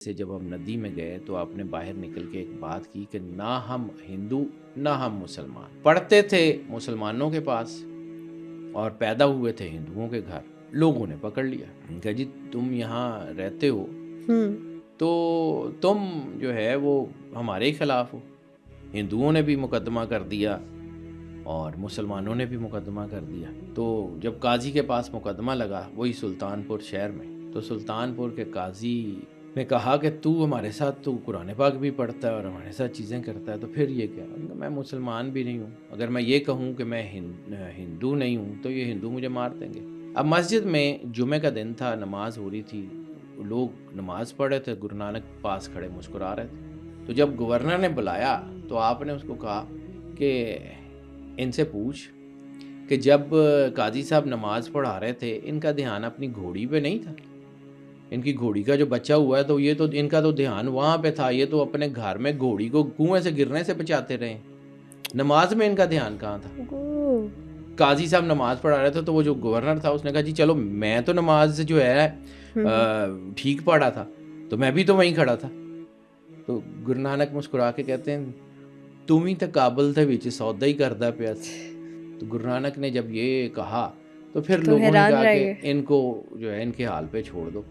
سے جب ہم ندی میں گئے تو آپ نے باہر نکل کے ایک بات کی کہ نہ ہم ہندو نہ ہم مسلمان، پڑھتے تھے مسلمانوں کے پاس اور پیدا ہوئے تھے ہندوؤں کے گھر. لوگوں نے پکڑ لیا کہ جی تم یہاں رہتے ہو تو تم جو ہے وہ ہمارے ہی خلاف ہو. ہندوؤں نے بھی مقدمہ کر دیا اور مسلمانوں نے بھی مقدمہ کر دیا. تو جب قاضی کے پاس مقدمہ لگا وہی سلطان پور شہر میں، تو سلطان پور کے قاضی نے کہا کہ تو ہمارے ساتھ تو قرآن پاک بھی پڑھتا ہے اور ہمارے ساتھ چیزیں کرتا ہے، تو پھر یہ کیا؟ میں مسلمان بھی نہیں ہوں، اگر میں یہ کہوں کہ میں ہندو نہیں ہوں تو یہ ہندو مجھے مار دیں گے. اب مسجد میں جمعہ کا دن تھا، نماز ہو رہی تھی، لوگ نماز پڑھ رہے تھے، گرو نانک پاس کھڑے مسکرا رہے تھے. تو جب گورنر نے بلایا تو آپ نے اس کو کہا کہ ان سے پوچھ کہ جب قاضی صاحب نماز پڑھا رہے تھے ان کا دھیان اپنی گھوڑی پہ نہیں تھا؟ ان کی گھوڑی کا جو بچہ ہوا ہے تو یہ تو ان کا تو دھیان وہاں پہ تھا، یہ تو اپنے گھر میں گھوڑی کو کنویں سے گرنے سے بچاتے رہے، نماز میں ان کا دھیان کہاں تھا؟ قاضی صاحب نماز پڑھا رہے تھے تو وہ جو گورنر تھا اس نے کہا جی چلو میں تو نماز جو ہے ٹھیک پڑھا تھا تو میں بھی تو وہیں کھڑا تھا. تو گرو نانک مسکرا کے کہتے ہیں تم ہی تو کابل تھے وچ سودا ہی کردا پیا سی. تو گرو نانک نے جب یہ کہا تو پھر لوگوں نے کہا کہ ان کو جو ہے ان کے حال پہ چھوڑ دو.